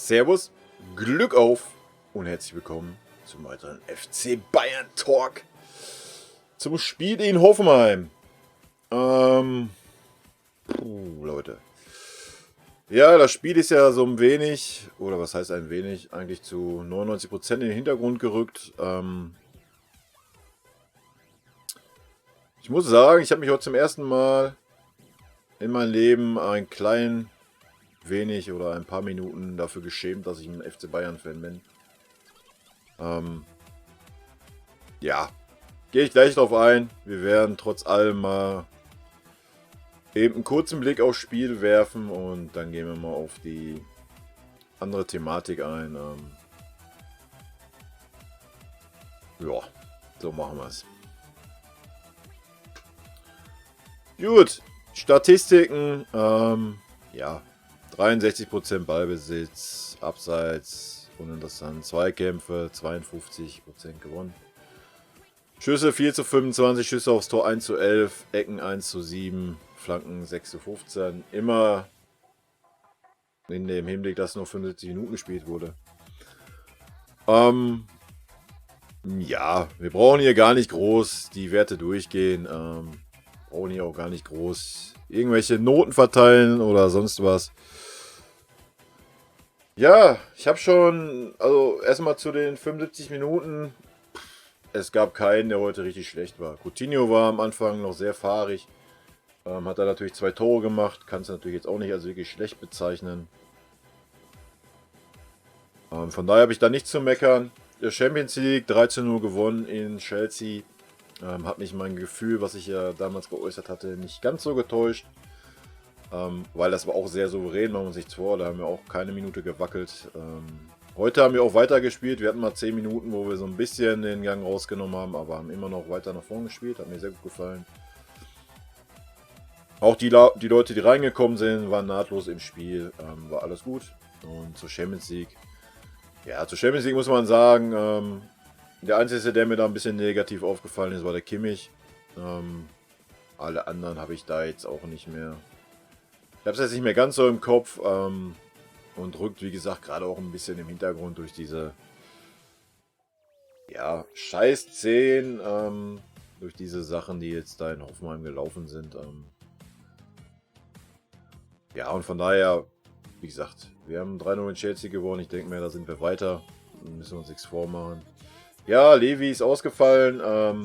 Servus, Glück auf und herzlich willkommen zum weiteren FC Bayern Talk zum Spiel in Hoffenheim. Leute. Ja, das Spiel ist ja so ein wenig, oder was heißt ein wenig, eigentlich zu 99% in den Hintergrund gerückt. Ich muss sagen, ich habe mich heute zum ersten Mal in meinem Leben ein klein wenig oder ein paar Minuten dafür geschämt, dass ich ein FC Bayern-Fan bin. Ja, gehe ich gleich drauf ein. Wir werden trotz allem mal eben einen kurzen Blick aufs Spiel werfen und dann gehen wir mal auf die andere Thematik ein. Ja, so machen wir es. Gut, Statistiken. Ja, 63% Ballbesitz, Abseits, uninteressant. Zweikämpfe, 52% gewonnen. Schüsse 4:25, Schüsse aufs Tor 1:11, Ecken 1:7, Flanken 6:15. Immer in dem Hinblick, dass nur 75 Minuten gespielt wurde. Ja, wir brauchen hier gar nicht groß die Werte durchgehen. Brauchen hier auch gar nicht groß irgendwelche Noten verteilen oder sonst was. Ja, ich habe schon, also erstmal zu den 75 Minuten. Es gab keinen, der heute richtig schlecht war. Coutinho war am Anfang noch sehr fahrig. Hat er natürlich 2 Tore gemacht. Kann es natürlich jetzt auch nicht als wirklich schlecht bezeichnen. Von daher habe ich da nichts zu meckern. Der Champions League 13:0 gewonnen in Chelsea. Hat mich mein Gefühl, was ich ja damals geäußert hatte, nicht ganz so getäuscht. Weil das war auch sehr souverän, machen wir uns nichts vor. Da haben wir auch keine Minute gewackelt. Heute haben wir auch weitergespielt. Wir hatten mal 10 Minuten, wo wir so ein bisschen den Gang rausgenommen haben, aber haben immer noch weiter nach vorne gespielt. Hat mir sehr gut gefallen. Auch die Leute, die reingekommen sind, waren nahtlos im Spiel. War alles gut. Und zur Champions League. Ja, zur Champions League muss man sagen, der Einzige, der mir da ein bisschen negativ aufgefallen ist, war der Kimmich. Alle anderen habe ich da jetzt auch nicht mehr. Ich habe es jetzt nicht mehr ganz so im Kopf. Und rückt, wie gesagt, gerade auch ein bisschen im Hintergrund durch diese Scheiß-Szenen, durch diese Sachen, die jetzt da in Hoffenheim gelaufen sind. Ja, und von daher, wie gesagt, wir haben 3:0 in Chelsea gewonnen. Ich denke mir, da sind wir weiter. Da müssen wir uns nichts vormachen. Ja, Levi ist ausgefallen. Ja,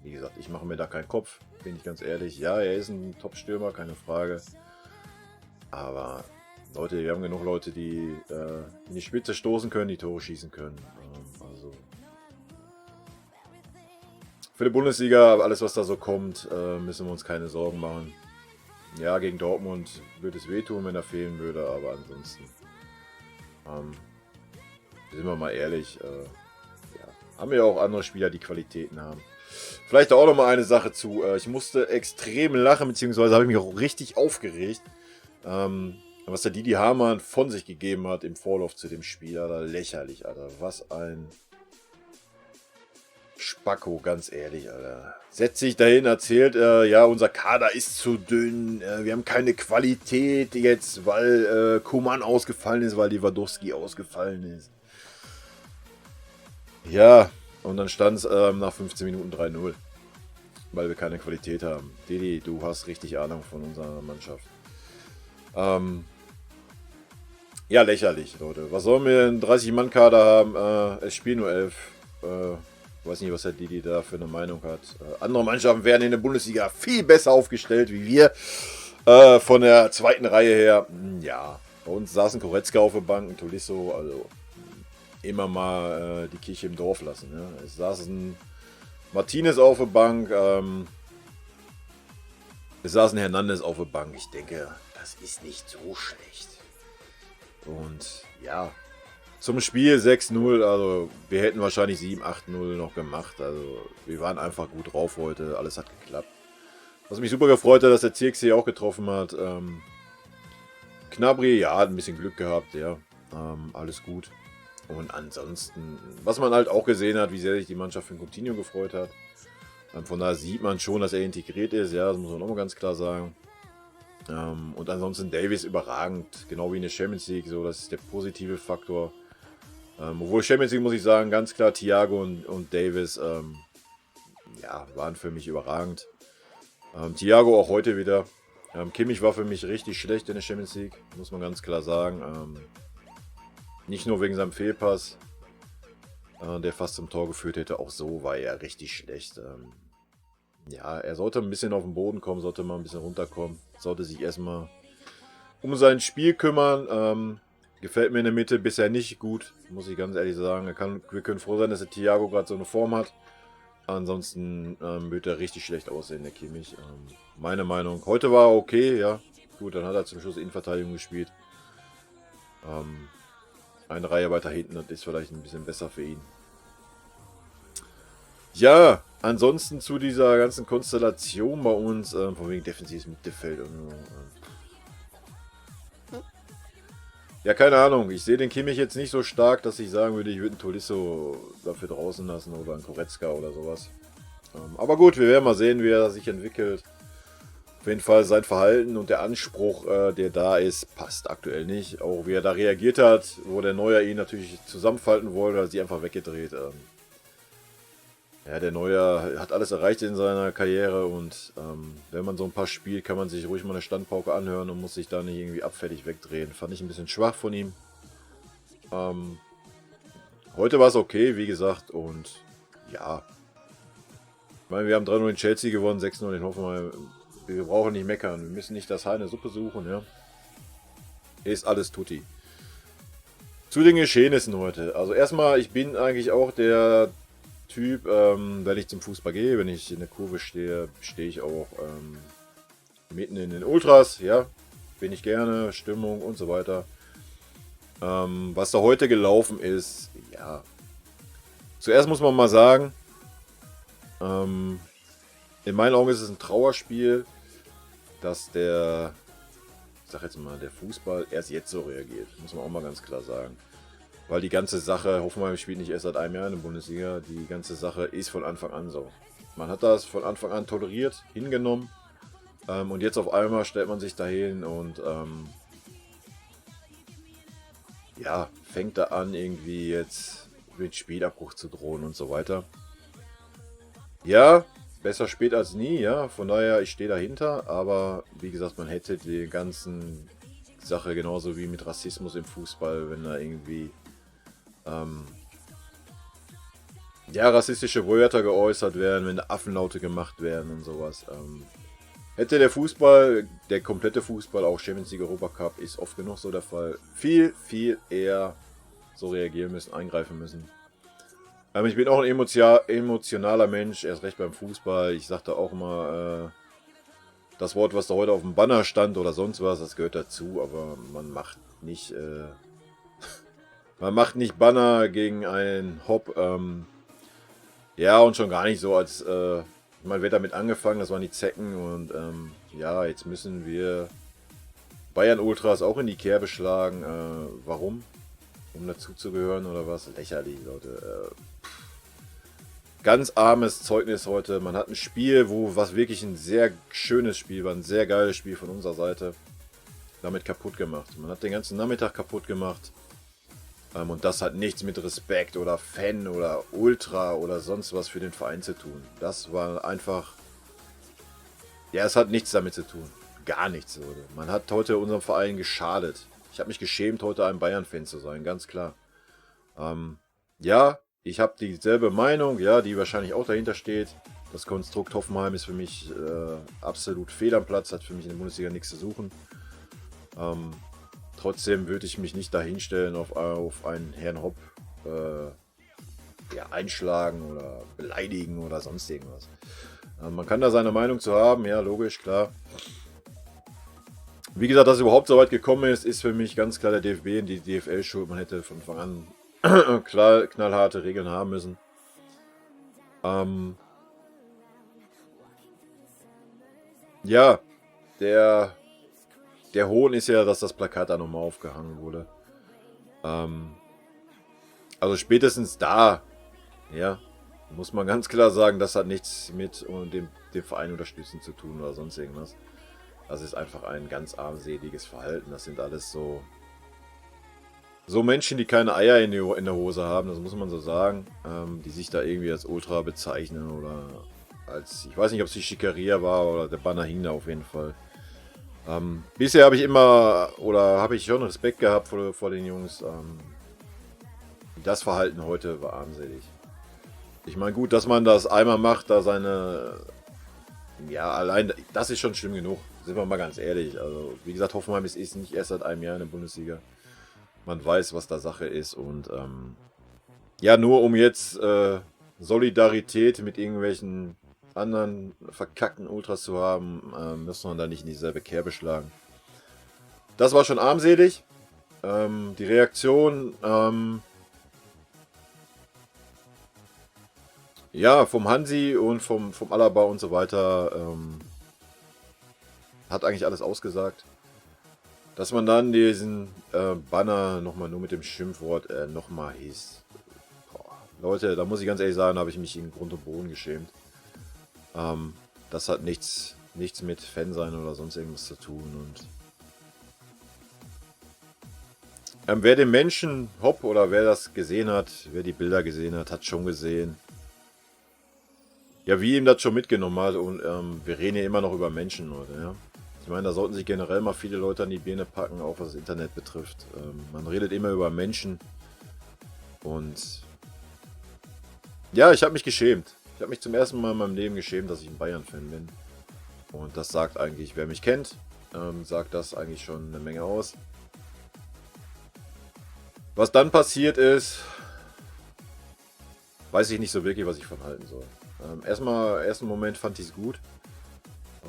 wie gesagt, ich mache mir da keinen Kopf, bin ich ganz ehrlich. Ja, er ist ein Top-Stürmer, keine Frage. Aber Leute, wir haben genug Leute, die in die Spitze stoßen können, die Tore schießen können. Also für die Bundesliga, alles was da so kommt, müssen wir uns keine Sorgen machen. Ja, gegen Dortmund würde es wehtun, wenn er fehlen würde, aber ansonsten sind wir mal ehrlich, ja, haben wir auch andere Spieler, die Qualitäten haben. Vielleicht auch noch mal eine Sache zu. Ich musste extrem lachen, beziehungsweise habe ich mich auch richtig aufgeregt. Was der Didi Hamann von sich gegeben hat im Vorlauf zu dem Spiel, Alter, lächerlich, Alter. Was ein Spacko, ganz ehrlich, Alter. Setzt sich dahin, erzählt, ja, unser Kader ist zu dünn, wir haben keine Qualität jetzt, weil Koman ausgefallen ist, weil Lewandowski ausgefallen ist. Ja, und dann stand es nach 15 Minuten 3:0, weil wir keine Qualität haben. Didi, du hast richtig Ahnung von unserer Mannschaft. Ja, lächerlich, Leute. Was sollen wir einen 30-Mann-Kader haben? Es spielen nur 11. Weiß nicht, was der Didi da für eine Meinung hat. Andere Mannschaften werden in der Bundesliga viel besser aufgestellt wie wir. Von der zweiten Reihe her. Ja, bei uns saßen Goretzka auf der Bank, ein Tolisso. Also immer mal die Kirche im Dorf lassen. Ja. Es saßen Martinez auf der Bank. Es saßen Hernandez auf der Bank. Ich denke, das ist nicht so schlecht. Und ja, zum Spiel 6:0, also wir hätten wahrscheinlich 7-8:0 noch gemacht. Also wir waren einfach gut drauf heute, alles hat geklappt. Was mich super gefreut hat, dass der Zirkzee auch getroffen hat. Gnabry, ja, hat ein bisschen Glück gehabt, ja. Alles gut. Und ansonsten, was man halt auch gesehen hat, wie sehr sich die Mannschaft für Coutinho gefreut hat. Von daher sieht man schon, dass er integriert ist, ja, das muss man auch mal ganz klar sagen. Und ansonsten Davis überragend, genau wie in der Champions League, so, das ist der positive Faktor. Obwohl Champions League, muss ich sagen, ganz klar Thiago und Davis, ja, waren für mich überragend. Thiago auch heute wieder. Kimmich war für mich richtig schlecht in der Champions League, muss man ganz klar sagen. Nicht nur wegen seinem Fehlpass, der fast zum Tor geführt hätte, auch so war er richtig schlecht. Ja, er sollte ein bisschen auf den Boden kommen, sollte mal ein bisschen runterkommen, sollte sich erstmal um sein Spiel kümmern. Gefällt mir in der Mitte bisher nicht gut, muss ich ganz ehrlich sagen. Wir können froh sein, dass der Thiago gerade so eine Form hat. Ansonsten wird er richtig schlecht aussehen, der Kimmich. Meine Meinung. Heute war er okay, ja. Gut, dann hat er zum Schluss Innenverteidigung gespielt. Eine Reihe weiter hinten, das ist vielleicht ein bisschen besser für ihn. Ja, ansonsten zu dieser ganzen Konstellation bei uns, von wegen defensives Mittelfeld und ja, keine Ahnung. Ich sehe den Kimmich jetzt nicht so stark, dass ich sagen würde, ich würde einen Tolisso dafür draußen lassen oder einen Goretzka oder sowas. Aber gut, wir werden mal sehen, wie er sich entwickelt. Auf jeden Fall sein Verhalten und der Anspruch, der da ist, passt aktuell nicht. Auch wie er da reagiert hat, wo der Neuer ihn natürlich zusammenfalten wollte, hat sich einfach weggedreht. Ja, der Neuer hat alles erreicht in seiner Karriere und wenn man so ein paar spielt, kann man sich ruhig mal eine Standpauke anhören und muss sich da nicht irgendwie abfällig wegdrehen. Fand ich ein bisschen schwach von ihm. Heute war es okay, wie gesagt, und ja. Ich meine, wir haben 3-0 in Chelsea gewonnen, 6-0 in Hoffenheim. Wir brauchen nicht meckern, wir müssen nicht das Haar in der Suppe suchen, ja. Ist alles tutti. Zu den Geschehnissen heute. Also erstmal, ich bin eigentlich auch der Typ, wenn ich zum Fußball gehe, wenn ich in der Kurve stehe, stehe ich auch mitten in den Ultras, ja, bin ich gerne, Stimmung und so weiter. Was da heute gelaufen ist, ja, zuerst muss man mal sagen, in meinen Augen ist es ein Trauerspiel, dass der, ich sag jetzt mal, der Fußball erst jetzt so reagiert, muss man auch mal ganz klar sagen. Weil die ganze Sache, Hoffenheim spielt nicht erst seit einem Jahr in der Bundesliga, die ganze Sache ist von Anfang an so. Man hat das von Anfang an toleriert, hingenommen und jetzt auf einmal stellt man sich dahin und ja, fängt da an irgendwie jetzt mit Spielabbruch zu drohen und so weiter. Ja, besser spät als nie, ja, von daher, ich stehe dahinter, aber wie gesagt, man hätte die ganzen Sache genauso wie mit Rassismus im Fußball, wenn da irgendwie ja, rassistische Wörter geäußert werden, wenn da Affenlaute gemacht werden und sowas. Hätte der Fußball, der komplette Fußball, auch Champions League, Europa Cup, ist oft genug so der Fall, viel, viel eher so reagieren müssen, eingreifen müssen. Ich bin auch ein emotionaler Mensch, erst recht beim Fußball. Ich sagte auch immer, das Wort, was da heute auf dem Banner stand oder sonst was, das gehört dazu, aber man macht nicht Banner gegen einen Hop. Ja, und schon gar nicht so, als man wird damit angefangen, das waren die Zecken und ja, jetzt müssen wir Bayern Ultras auch in die Kerbe schlagen. Warum? Um dazuzugehören oder was? Lächerlich, Leute. Ganz armes Zeugnis heute. Man hat ein Spiel, was wirklich ein sehr schönes Spiel war, ein sehr geiles Spiel von unserer Seite, damit kaputt gemacht. Man hat den ganzen Nachmittag kaputt gemacht. Und das hat nichts mit Respekt oder Fan oder Ultra oder sonst was für den Verein zu tun. Das war einfach... Ja, es hat nichts damit zu tun. Gar nichts, Leute. Man hat heute unserem Verein geschadet. Ich habe mich geschämt, heute ein Bayern-Fan zu sein, ganz klar. Ja, ich habe dieselbe Meinung, ja, die wahrscheinlich auch dahinter steht. Das Konstrukt Hoffenheim ist für mich absolut fehl am Platz, hat für mich in der Bundesliga nichts zu suchen. Trotzdem würde ich mich nicht dahinstellen auf einen Herrn Hopp ja, einschlagen oder beleidigen oder sonst irgendwas. Man kann da seine Meinung zu haben, ja, logisch, klar. Wie gesagt, dass es überhaupt so weit gekommen ist für mich ganz klar der DFB und die DFL schuld. Man hätte von Anfang an knallharte Regeln haben müssen. Ja, der Hohn ist ja, dass das Plakat da nochmal aufgehangen wurde. Also spätestens da, ja, muss man ganz klar sagen, das hat nichts mit dem Verein unterstützen zu tun oder sonst irgendwas. Das ist einfach ein ganz armseliges Verhalten. Das sind alles so Menschen, die keine Eier in der Hose haben, das muss man so sagen, die sich da irgendwie als Ultra bezeichnen oder als, ich weiß nicht, ob es die Schickeria war oder der Banner hing da auf jeden Fall. Bisher habe ich immer, oder habe ich schon Respekt gehabt vor den Jungs. Das Verhalten heute war armselig. Ich meine, gut, dass man das einmal macht, da seine, ja, allein, das ist schon schlimm genug, sind wir mal ganz ehrlich. Also, wie gesagt, Hoffenheim ist nicht erst seit einem Jahr in der Bundesliga. Man weiß, was da Sache ist und ja, nur um jetzt Solidarität mit irgendwelchen anderen verkackten Ultras zu haben, muss man da nicht in dieselbe Kerbe schlagen. Das war schon armselig. Die Reaktion ja, vom Hansi und vom Alaba und so weiter hat eigentlich alles ausgesagt. Dass man dann diesen Banner nochmal nur mit dem Schimpfwort nochmal hieß. Boah, Leute, da muss ich ganz ehrlich sagen, habe ich mich in Grund und Boden geschämt. Das hat nichts mit Fan sein oder sonst irgendwas zu tun. Und wer den Menschen, Hopp, oder wer das gesehen hat, wer die Bilder gesehen hat, hat schon gesehen, ja, wie ihm das schon mitgenommen hat. Und wir reden ja immer noch über Menschen, Leute, ja. Ich meine, da sollten sich generell mal viele Leute an die Birne packen, auch was das Internet betrifft. Man redet immer über Menschen. Und ja, ich habe mich geschämt. Ich habe mich zum ersten Mal in meinem Leben geschämt, dass ich ein Bayern-Fan bin. Und das sagt eigentlich, wer mich kennt, sagt das eigentlich schon eine Menge aus. Was dann passiert ist, weiß ich nicht so wirklich, was ich von halten soll. Ersten Moment fand ich es gut.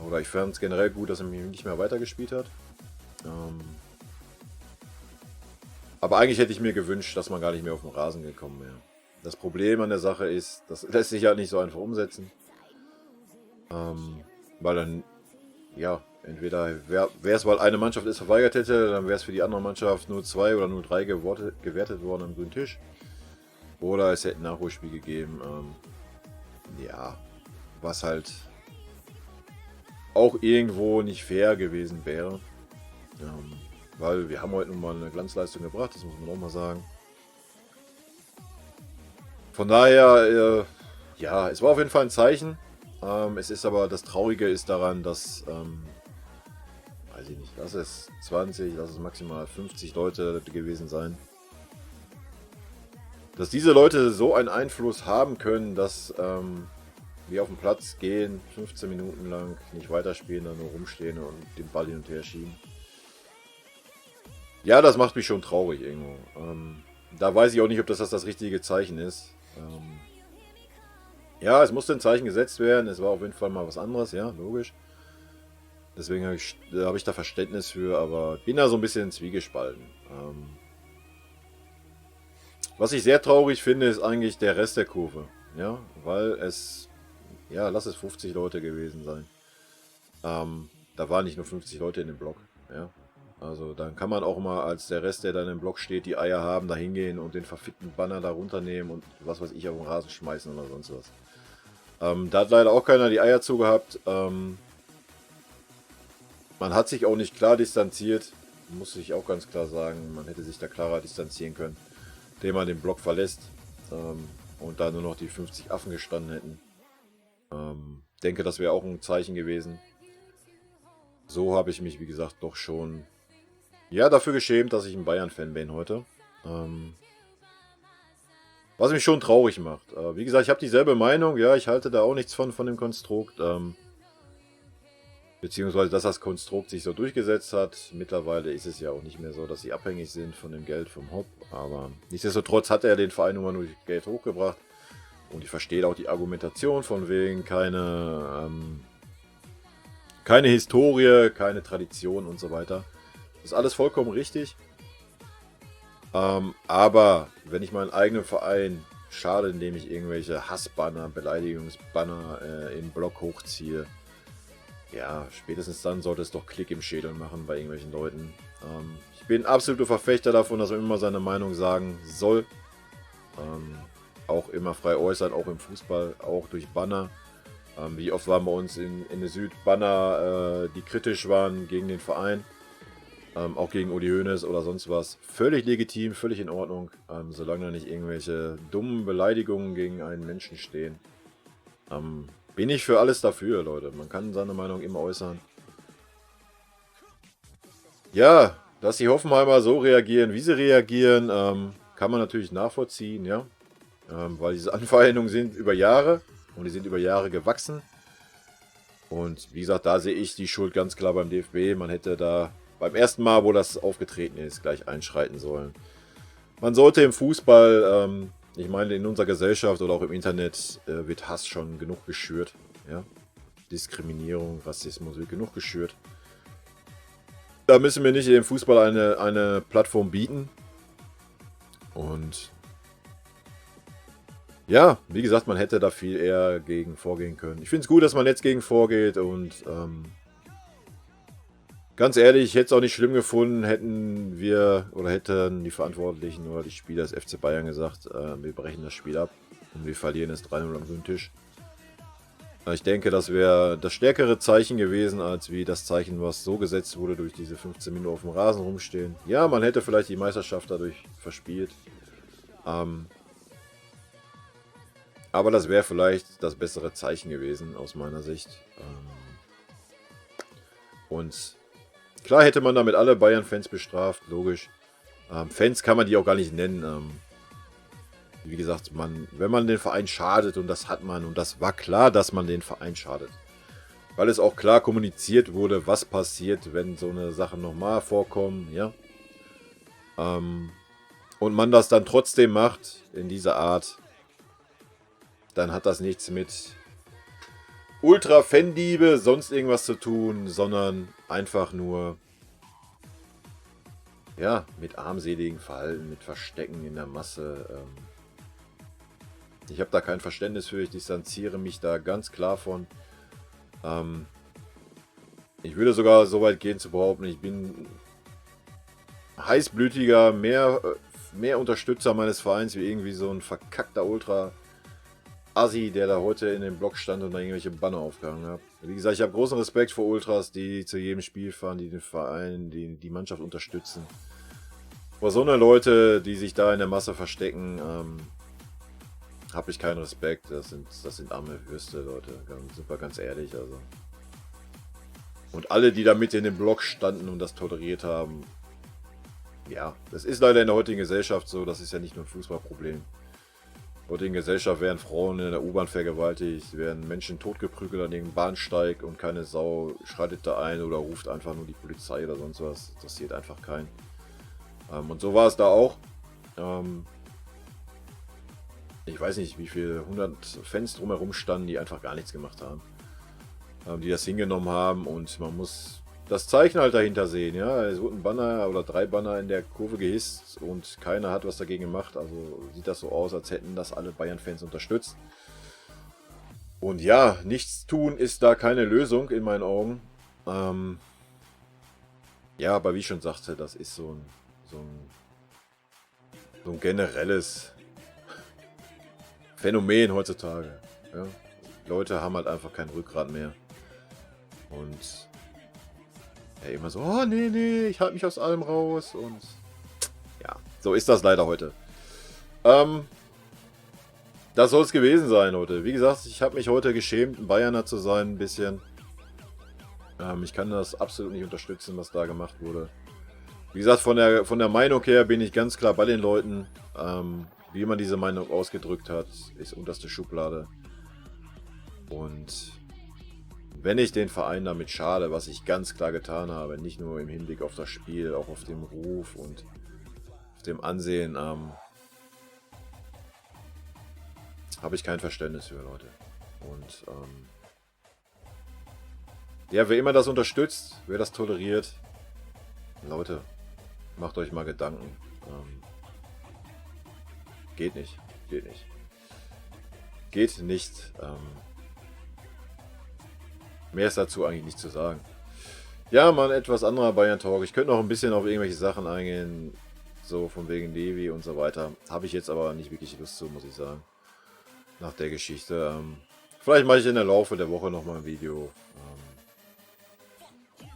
Oder ich fand es generell gut, dass er mich nicht mehr weitergespielt hat. Aber eigentlich hätte ich mir gewünscht, dass man gar nicht mehr auf den Rasen gekommen wäre. Das Problem an der Sache ist, das lässt sich halt nicht so einfach umsetzen. Weil dann, ja, entweder wäre es, weil eine Mannschaft es verweigert hätte, dann wäre es für die andere Mannschaft nur 2 oder nur 3 gewertet worden am grünen Tisch. Oder es hätte ein Nachholspiel gegeben. Ja, was halt auch irgendwo nicht fair gewesen wäre. Weil wir haben heute nun mal eine Glanzleistung gebracht, das muss man auch mal sagen. Von daher, ja, es war auf jeden Fall ein Zeichen. Es ist aber, das Traurige ist daran, dass, weiß ich nicht, lass es 20, lass es maximal 50 Leute gewesen sein. Dass diese Leute so einen Einfluss haben können, dass wir auf den Platz gehen, 15 Minuten lang nicht weiterspielen, dann nur rumstehen und den Ball hin und her schieben. Ja, das macht mich schon traurig irgendwo. Da weiß ich auch nicht, ob das richtige Zeichen ist. Ja, es musste ein Zeichen gesetzt werden. Es war auf jeden Fall mal was anderes, ja, logisch. Deswegen hab ich da Verständnis für, aber bin da so ein bisschen zwiegespalten. Was ich sehr traurig finde, ist eigentlich der Rest der Kurve. Ja, weil es, ja, lass es 50 Leute gewesen sein. Da waren nicht nur 50 Leute in dem Block. Ja, also dann kann man auch mal als der Rest, der dann im Block steht, die Eier haben, da hingehen und den verfickten Banner da runternehmen und was weiß ich auf den Rasen schmeißen oder sonst was. Da hat leider auch keiner die Eier zugehabt. Man hat sich auch nicht klar distanziert. Muss ich auch ganz klar sagen. Man hätte sich da klarer distanzieren können, indem man den Block verlässt und da nur noch die 50 Affen gestanden hätten. Denke, das wäre auch ein Zeichen gewesen. So habe ich mich, wie gesagt, doch schon ja, dafür geschämt, dass ich ein Bayern-Fan bin heute. Was mich schon traurig macht. Wie gesagt, ich habe dieselbe Meinung. Ja, ich halte da auch nichts von dem Konstrukt. Beziehungsweise, dass das Konstrukt sich so durchgesetzt hat. Mittlerweile ist es ja auch nicht mehr so, dass sie abhängig sind von dem Geld vom Hopp. Aber nichtsdestotrotz hat er den Verein nun mal durch Geld hochgebracht. Und ich verstehe auch die Argumentation von wegen keine Historie, keine Tradition und so weiter. Das ist alles vollkommen richtig. Aber wenn ich meinen eigenen Verein schade, indem ich irgendwelche Hassbanner, Beleidigungsbanner im Blog hochziehe, ja, spätestens dann sollte es doch Klick im Schädel machen bei irgendwelchen Leuten. Ich bin absoluter Verfechter davon, dass man immer seine Meinung sagen soll. Auch immer frei äußern, auch im Fußball, auch durch Banner. Wie oft waren bei uns in der Süd Banner, die kritisch waren gegen den Verein, auch gegen Uli Hoeneß oder sonst was. Völlig legitim, völlig in Ordnung, solange da nicht irgendwelche dummen Beleidigungen gegen einen Menschen stehen. Bin ich für alles dafür, Leute. Man kann seine Meinung immer äußern. Ja, dass die Hoffenheimer so reagieren, wie sie reagieren, kann man natürlich nachvollziehen, ja. Weil diese Anfeindungen sind über Jahre und die sind über Jahre gewachsen. Und wie gesagt, da sehe ich die Schuld ganz klar beim DFB. Man hätte da beim ersten Mal, wo das aufgetreten ist, gleich einschreiten sollen. Man sollte im Fußball, ich meine in unserer Gesellschaft oder auch im Internet, wird Hass schon genug geschürt. Ja? Diskriminierung, Rassismus wird genug geschürt. Da müssen wir nicht dem Fußball eine Plattform bieten. Und ja, wie gesagt, man hätte da viel eher gegen vorgehen können. Ich finde es gut, dass man jetzt gegen vorgeht und ganz ehrlich, ich hätte es auch nicht schlimm gefunden, hätten die Verantwortlichen oder die Spieler des FC Bayern gesagt, wir brechen das Spiel ab und wir verlieren es 3-0 am grünen Tisch. Ich denke, das wäre das stärkere Zeichen gewesen, als wie das Zeichen, was so gesetzt wurde durch diese 15 Minuten auf dem Rasen rumstehen. Ja, man hätte vielleicht die Meisterschaft dadurch verspielt. Aber das wäre vielleicht das bessere Zeichen gewesen, aus meiner Sicht. Und klar hätte man damit alle Bayern-Fans bestraft, logisch. Fans kann man die auch gar nicht nennen. Wie gesagt, wenn man den Verein schadet, und das hat man, und das war klar, dass man den Verein schadet. Weil es auch klar kommuniziert wurde, was passiert, wenn so eine Sache nochmal vorkommt, ja. Und man das dann trotzdem macht, in dieser Art, dann hat das nichts mit Ultra-Fan-Diebe, sonst irgendwas zu tun, sondern einfach nur, ja, mit armseligen Verhalten, mit Verstecken in der Masse. Ich habe da kein Verständnis für, ich distanziere mich da ganz klar von. Ich würde sogar so weit gehen zu behaupten, ich bin heißblütiger, mehr Unterstützer meines Vereins wie irgendwie so ein verkackter Ultra-Assi, der da heute in dem Block stand und da irgendwelche Banner aufgehangen hat. Wie gesagt, ich habe großen Respekt vor Ultras, die zu jedem Spiel fahren, die den Verein, die Mannschaft unterstützen. Vor so eine Leute, die sich da in der Masse verstecken, habe ich keinen Respekt. Das sind arme Würste, Leute. Sind wir ganz ehrlich. Also. Und alle, die da mit in dem Block standen und das toleriert haben, ja, das ist leider in der heutigen Gesellschaft so. Das ist ja nicht nur ein Fußballproblem. In der heutigen Gesellschaft werden Frauen in der U-Bahn vergewaltigt, werden Menschen totgeprügelt an dem Bahnsteig und keine Sau schreitet da ein oder ruft einfach nur die Polizei oder sonst was. Das interessiert einfach keinen. Und so war es da auch. Ich weiß nicht, wie viele 100 Fans drumherum standen, die einfach gar nichts gemacht haben. Die das hingenommen haben und man muss das Zeichen halt dahinter sehen. Ja, es wurden Banner oder 3 Banner in der Kurve gehisst und keiner hat was dagegen gemacht. Also sieht das so aus, als hätten das alle Bayern-Fans unterstützt. Und ja, nichts tun ist da keine Lösung in meinen Augen. Ja, aber wie ich schon sagte, das ist so ein generelles Phänomen heutzutage. Ja? Leute haben halt einfach kein Rückgrat mehr. Und ja, immer so, oh nee, ich halte mich aus allem raus. Und ja, so ist das leider heute. Das soll es gewesen sein heute. Wie gesagt, ich habe mich heute geschämt, ein Bayerner zu sein, ein bisschen. Ich kann das absolut nicht unterstützen, was da gemacht wurde. Wie gesagt, von der Meinung her bin ich ganz klar bei den Leuten. Wie man diese Meinung ausgedrückt hat, ist unterste Schublade. Und wenn ich den Verein damit schade, was ich ganz klar getan habe, nicht nur im Hinblick auf das Spiel, auch auf den Ruf und auf dem Ansehen, habe ich kein Verständnis für, Leute. Und ja, wer immer das unterstützt, wer das toleriert, Leute, macht euch mal Gedanken. Geht nicht. Geht nicht. Geht nicht. Mehr ist dazu eigentlich nicht zu sagen. Ja, mal ein etwas anderer Bayern-Talk. Ich könnte noch ein bisschen auf irgendwelche Sachen eingehen. So von wegen Levi und so weiter. Habe ich jetzt aber nicht wirklich Lust zu, muss ich sagen. Nach der Geschichte. Vielleicht mache ich in der Laufe der Woche nochmal ein Video.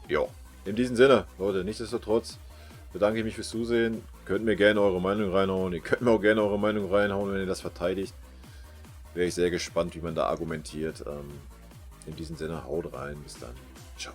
Ja, in diesem Sinne, Leute, nichtsdestotrotz bedanke ich mich fürs Zusehen. Könnt mir gerne eure Meinung reinhauen. Ihr könnt mir auch gerne eure Meinung reinhauen, wenn ihr das verteidigt. Wäre ich sehr gespannt, wie man da argumentiert. In diesem Sinne, haut rein. Bis dann. Ciao.